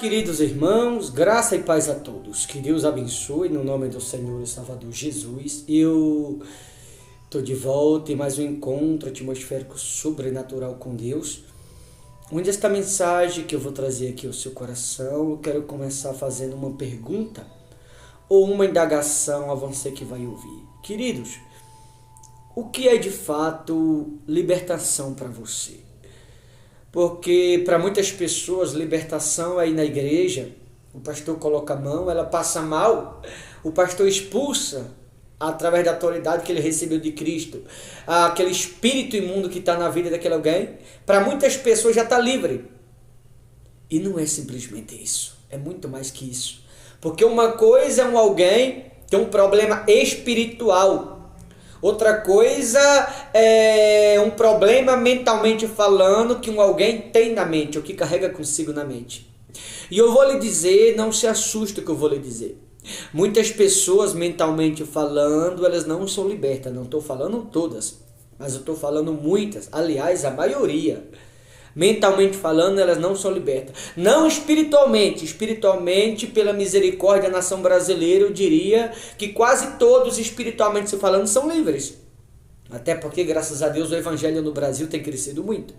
Queridos irmãos, graça e paz a todos. Que Deus abençoe no nome do Senhor e Salvador Jesus. Eu estou de volta em mais um encontro atmosférico sobrenatural com Deus. Onde esta mensagem que eu vou trazer aqui ao seu coração, eu quero começar fazendo uma pergunta ou uma indagação a você que vai ouvir. Queridos, o que é de fato libertação para você? Porque para muitas pessoas, libertação é ir na igreja, o pastor coloca a mão, ela passa mal, o pastor expulsa através da autoridade que ele recebeu de Cristo, aquele espírito imundo que está na vida daquele alguém. Para muitas pessoas já está livre. E não é simplesmente isso, é muito mais que isso. Porque uma coisa é um alguém ter um problema espiritual. Outra coisa é um problema mentalmente falando que um alguém tem na mente, ou que carrega consigo na mente. E eu vou lhe dizer, não se assuste com o que eu vou lhe dizer. Muitas pessoas mentalmente falando, elas não são libertas. Não estou falando todas, mas eu estou falando muitas. Aliás, a maioria. Mentalmente falando, elas não são libertas. Não espiritualmente. Espiritualmente, pela misericórdia da nação brasileira, eu diria que quase todos, espiritualmente se falando, são livres. Até porque, graças a Deus, o evangelho no Brasil tem crescido muito.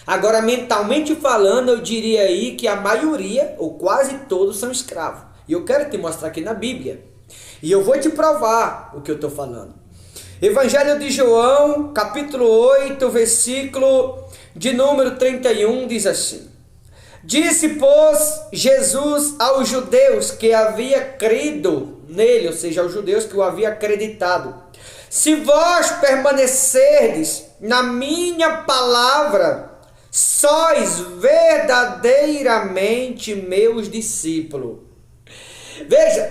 Agora, mentalmente falando, eu diria aí que a maioria, ou quase todos, são escravos. E eu quero te mostrar aqui na Bíblia. E eu vou te provar o que eu estou falando. Evangelho de João, capítulo 8, versículo de número 31, diz assim: Disse, pois, Jesus aos judeus que havia crido nele, ou seja, aos judeus que o havia acreditado: Se vós permanecerdes na minha palavra, sois verdadeiramente meus discípulos. Veja,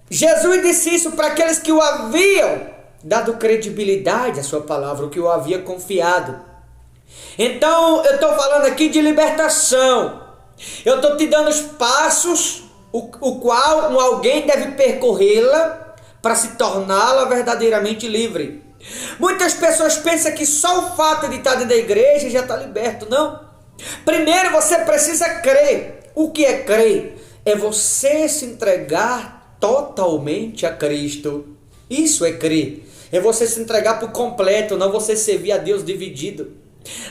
Jesus disse isso para aqueles que o haviam dado credibilidade à sua palavra, o que o havia confiado. Então, eu estou falando aqui de libertação. Eu estou te dando os passos, o qual alguém deve percorrê-la para se torná-la verdadeiramente livre. Muitas pessoas pensam que só o fato de estar dentro da igreja já está liberto. Não. Primeiro você precisa crer. O que é crer? É você se entregar totalmente a Cristo. Isso é crer. É você se entregar por completo, não você servir a Deus dividido.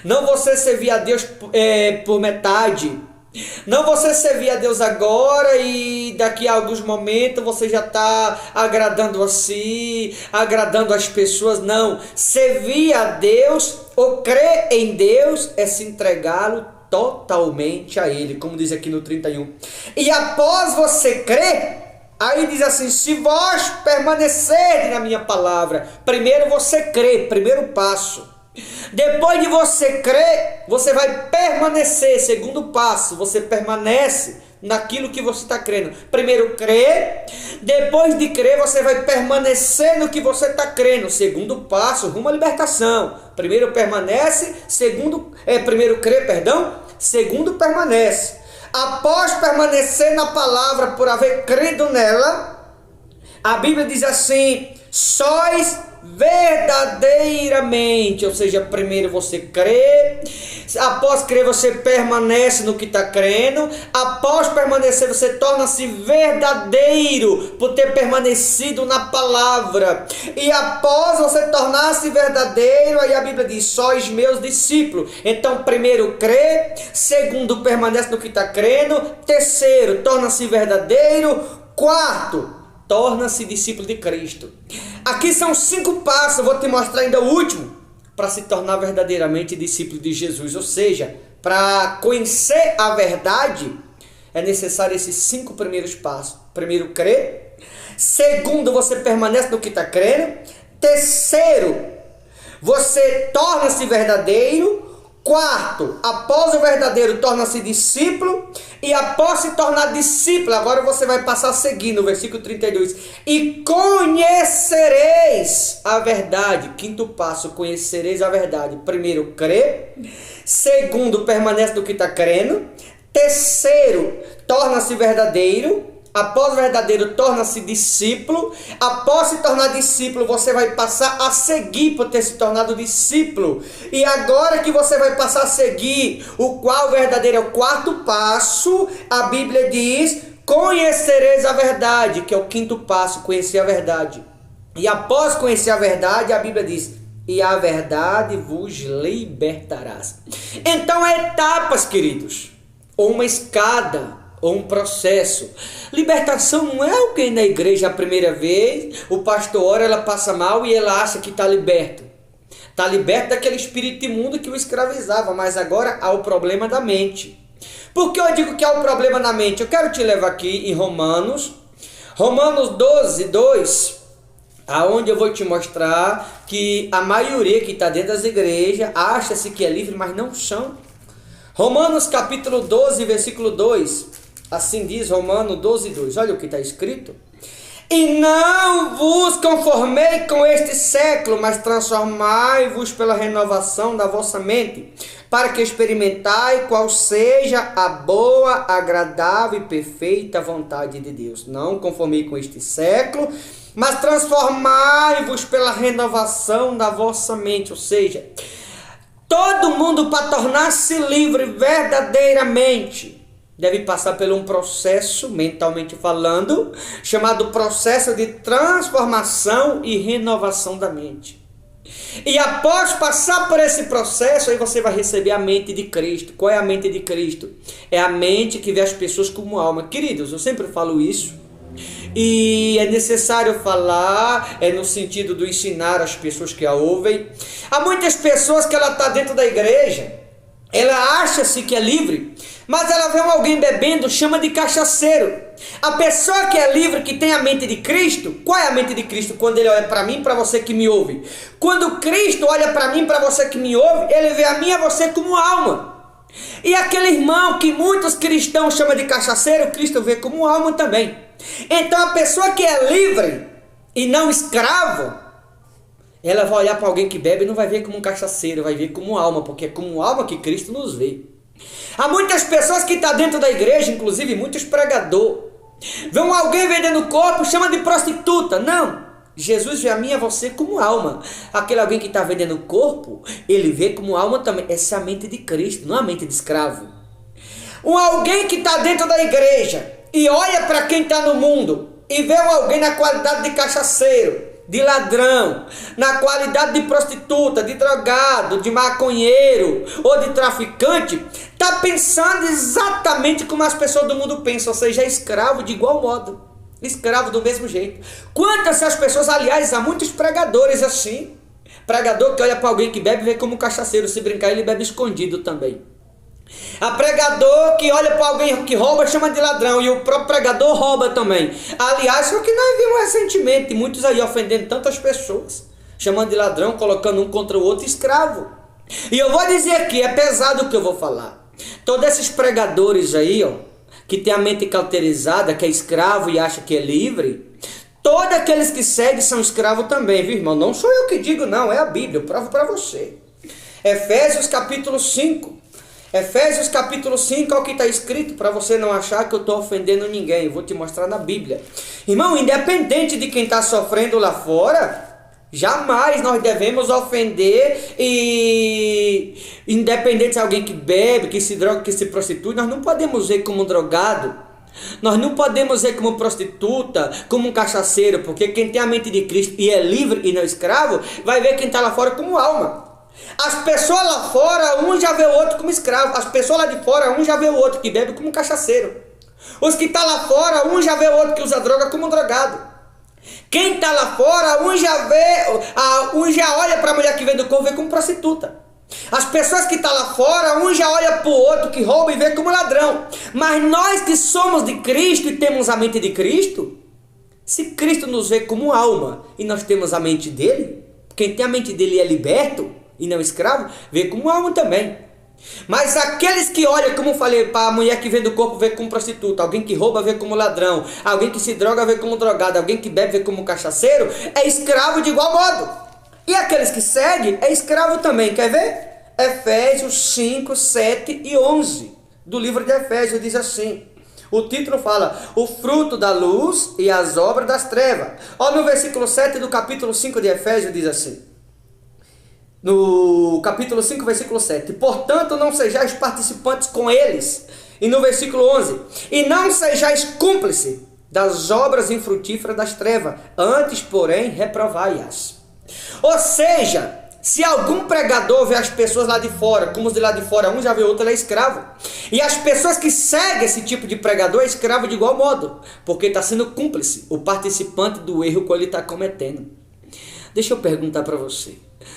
Não você servir a Deus por metade. Não você servir a Deus agora e daqui a alguns momentos você já está agradando a si, agradando as pessoas. Não. Servir a Deus ou crer em Deus é se entregá-lo totalmente a Ele, como diz aqui no 31. E após você crer, aí diz assim: se vós permanecerem na minha palavra. Primeiro você crê, primeiro passo. Depois de você crer, você vai permanecer. Segundo passo, você permanece naquilo que você está crendo. Primeiro crê, depois de crer, você vai permanecer no que você está crendo. Segundo passo, rumo à libertação. Primeiro permanece, primeiro crê, segundo permanece. Após permanecer na palavra por haver crido nela, a Bíblia diz assim: sois verdadeiramente, ou seja, primeiro você crê, após crer você permanece no que está crendo, após permanecer você torna-se verdadeiro por ter permanecido na palavra, e após você tornar-se verdadeiro, aí a Bíblia diz: sois meus discípulos. Então primeiro crê, segundo permanece no que está crendo, terceiro torna-se verdadeiro, quarto torna-se discípulo de Cristo. Aqui são 5 passos, eu vou te mostrar ainda o último, para se tornar verdadeiramente discípulo de Jesus. Ou seja, para conhecer a verdade, é necessário esses 5 primeiros passos. Primeiro, crer. Segundo, você permanece no que está crendo. Terceiro, você torna-se verdadeiro. Quarto, após o verdadeiro, torna-se discípulo. E após se tornar discípulo, agora você vai passar a seguir no versículo 32. E conhecereis a verdade. Quinto passo, conhecereis a verdade. Primeiro, crer. Segundo, permanece no que está crendo. Terceiro, torna-se verdadeiro. Após verdadeiro, torna-se discípulo. Após se tornar discípulo, você vai passar a seguir por ter se tornado discípulo. E agora que você vai passar a seguir, o qual verdadeiro é o quarto passo, a Bíblia diz: conhecereis a verdade, que é o quinto passo, conhecer a verdade. E após conhecer a verdade, a Bíblia diz: e a verdade vos libertarás. Então é etapas, queridos, ou uma escada, ou um processo. Libertação não é alguém na igreja a primeira vez, o pastor ora, ela passa mal e ela acha que está liberto. Está liberto daquele espírito imundo que o escravizava, mas agora há o problema da mente. Por que eu digo que há o problema na mente? Eu quero te levar aqui em Romanos 12, 2, aonde eu vou te mostrar que a maioria que está dentro das igrejas acha-se que é livre, mas não são. Romanos capítulo 12, versículo 2, assim diz Romanos 12, 2, olha o que está escrito: e não vos conformei com este século, mas transformai-vos pela renovação da vossa mente, para que experimentai qual seja a boa, agradável e perfeita vontade de Deus. Não conformei com este século, mas transformai-vos pela renovação da vossa mente. Ou seja, todo mundo, para tornar-se livre verdadeiramente, deve passar por um processo, mentalmente falando, chamado processo de transformação e renovação da mente. E após passar por esse processo, aí você vai receber a mente de Cristo. Qual é a mente de Cristo? É a mente que vê as pessoas como alma. Queridos, eu sempre falo isso, e é necessário falar, é no sentido do ensinar as pessoas que a ouvem. Há muitas pessoas que ela está dentro da igreja, ela acha-se que é livre, mas ela vê alguém bebendo, chama de cachaceiro. A pessoa que é livre, que tem a mente de Cristo, qual é a mente de Cristo? Quando ele olha para mim, para você que me ouve. Quando Cristo olha para mim, para você que me ouve, ele vê a mim e a você como alma. E aquele irmão que muitos cristãos chamam de cachaceiro, Cristo vê como alma também. Então a pessoa que é livre e não escravo, ela vai olhar para alguém que bebe e não vai ver como um cachaceiro, vai ver como alma, porque é como alma que Cristo nos vê. Há muitas pessoas que estão dentro da igreja, inclusive muitos pregadores, vão alguém vendendo corpo, chama de prostituta. Não, Jesus vê a mim e a você como alma. Aquele alguém que está vendendo corpo, ele vê como alma também. Essa é a mente de Cristo, não a mente de escravo. Alguém que está dentro da igreja e olha para quem está no mundo e vê alguém na qualidade de cachaceiro, de ladrão, na qualidade de prostituta, de drogado, de maconheiro ou de traficante, está pensando exatamente como as pessoas do mundo pensam, ou seja, é escravo de igual modo, escravo do mesmo jeito. Quantas essas pessoas, aliás, há muitos pregadores assim, pregador que olha para alguém que bebe e vê como cachaceiro, se brincar ele bebe escondido também. Há pregador que olha para alguém que rouba, chama de ladrão, e o próprio pregador rouba também. Aliás, foi o que nós vimos recentemente, muitos aí ofendendo tantas pessoas, chamando de ladrão, colocando um contra o outro escravo. E eu vou dizer aqui, é pesado o que eu vou falar. Todos esses pregadores aí, ó, que tem a mente cauterizada, que é escravo e acha que é livre, todos aqueles que seguem são escravos também, viu, irmão? Não sou eu que digo, não, é a Bíblia, eu provo para você. Efésios capítulo 5. Efésios capítulo 5 é o que está escrito, para você não achar que eu estou ofendendo ninguém. Eu vou te mostrar na Bíblia. Irmão, independente de quem está sofrendo lá fora, jamais nós devemos ofender. E independente de alguém que bebe, que se droga, que se prostitui, nós não podemos ver como um drogado. Nós não podemos ver como prostituta, como um cachaceiro, porque quem tem a mente de Cristo e é livre e não escravo, vai ver quem está lá fora como alma. As pessoas lá fora, um já vê o outro como escravo. As pessoas lá de fora, um já vê o outro que bebe como um cachaceiro. Os que estão lá fora, um já vê o outro que usa droga como um drogado. Quem está lá fora, um já olha para a mulher que vende o corpo e vê como prostituta. As pessoas que estão lá fora, um já olha para o outro que rouba e vê como ladrão. Mas nós que somos de Cristo e temos a mente de Cristo, se Cristo nos vê como alma e nós temos a mente dele, quem tem a mente dele é liberto e não escravo, vê como alma também. Mas aqueles que olham, como eu falei, para a mulher que vende o corpo, vê como prostituta, alguém que rouba, vê como ladrão, alguém que se droga, vê como drogado, alguém que bebe, vê como cachaceiro, é escravo de igual modo. E aqueles que seguem, é escravo também, quer ver? Efésios 5, 7 e 11, do livro de Efésios, diz assim: O título fala, o fruto da luz e as obras das trevas. Olha no versículo 7 do capítulo 5 de Efésios, diz assim. No capítulo 5, versículo 7. Portanto, não sejais participantes com eles. E no versículo 11. E não sejais cúmplice das obras infrutíferas das trevas. Antes, porém, reprovai-as. Ou seja, se algum pregador vê as pessoas lá de fora, como os de lá de fora, um já vê outro, ele é escravo. E as pessoas que seguem esse tipo de pregador é escravo de igual modo, porque está sendo cúmplice, o participante do erro que ele está cometendo. Deixa eu perguntar para você,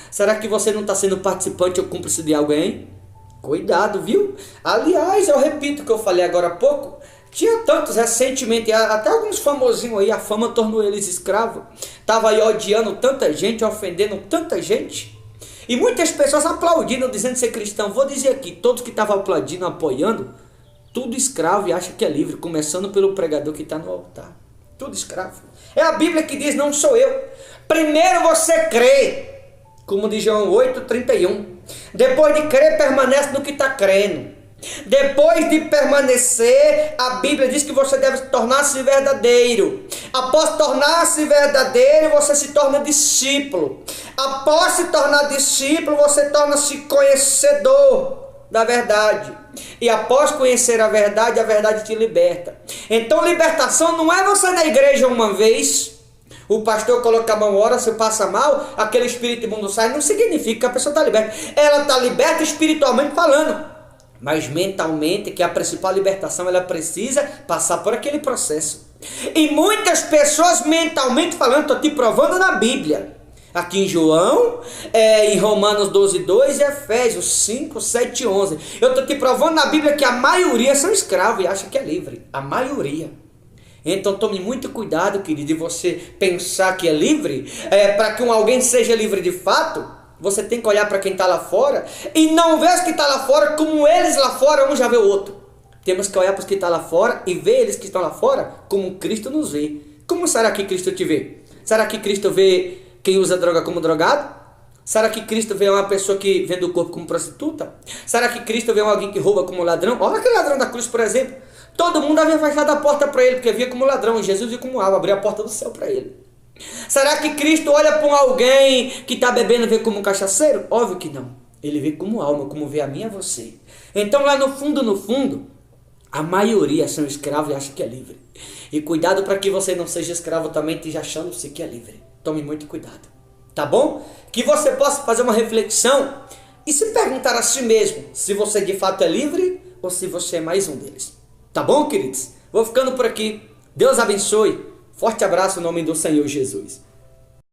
será que você não está sendo participante ou cúmplice de alguém? Cuidado, viu? Aliás, eu repito o que eu falei agora há pouco, tinha tantos recentemente, até alguns famosinhos aí, a fama tornou eles escravos. Estava aí odiando tanta gente, ofendendo tanta gente. E muitas pessoas aplaudindo, dizendo ser cristão. Vou dizer aqui, todos que estavam aplaudindo, apoiando, tudo escravo e acha que é livre, começando pelo pregador que está no altar. Tudo escravo. É a Bíblia que diz, não sou eu. Primeiro você crê, como diz João 8:31. Depois de crer, permanece no que está crendo. Depois de permanecer, a Bíblia diz que você deve tornar-se verdadeiro. Após tornar-se verdadeiro, você se torna discípulo. Após se tornar discípulo, você torna-se conhecedor da verdade. E após conhecer a verdade te liberta. Então libertação não é você na igreja uma vez, o pastor coloca a mão, ora, se passa mal, aquele espírito imundo sai, não significa que a pessoa está liberta. Ela está liberta espiritualmente falando. Mas mentalmente, que é a principal libertação, ela precisa passar por aquele processo. E muitas pessoas mentalmente falando, estou te provando na Bíblia. Aqui em João, em Romanos 12:2 e Efésios 5:7-11. Eu estou te provando na Bíblia que a maioria são escravos e acha que é livre. A maioria. Então tome muito cuidado, querido, de você pensar que é livre. Para que alguém seja livre de fato, você tem que olhar para quem está lá fora e não ver os que estão lá fora como eles lá fora, um já vê o outro. Temos que olhar para os que estão lá fora e ver eles que estão lá fora como Cristo nos vê. Como será que Cristo te vê? Será que Cristo vê quem usa droga como drogado? Será que Cristo vê uma pessoa que vende o corpo como prostituta? Será que Cristo vê alguém que rouba como ladrão? Olha aquele ladrão da cruz, por exemplo. Todo mundo havia fechado a porta para ele, porque via como ladrão. Jesus via como alma, abriu a porta do céu para ele. Será que Cristo olha para alguém que está bebendo e vê como um cachaceiro? Óbvio que não. Ele vê como alma, como vê a mim e a você. Então lá no fundo, a maioria são escravos e acham que é livre. E cuidado para que você não seja escravo também, esteja achando-se que é livre. Tome muito cuidado. Tá bom? Que você possa fazer uma reflexão e se perguntar a si mesmo se você de fato é livre ou se você é mais um deles. Tá bom, queridos? Vou ficando por aqui. Deus abençoe. Forte abraço em nome do Senhor Jesus.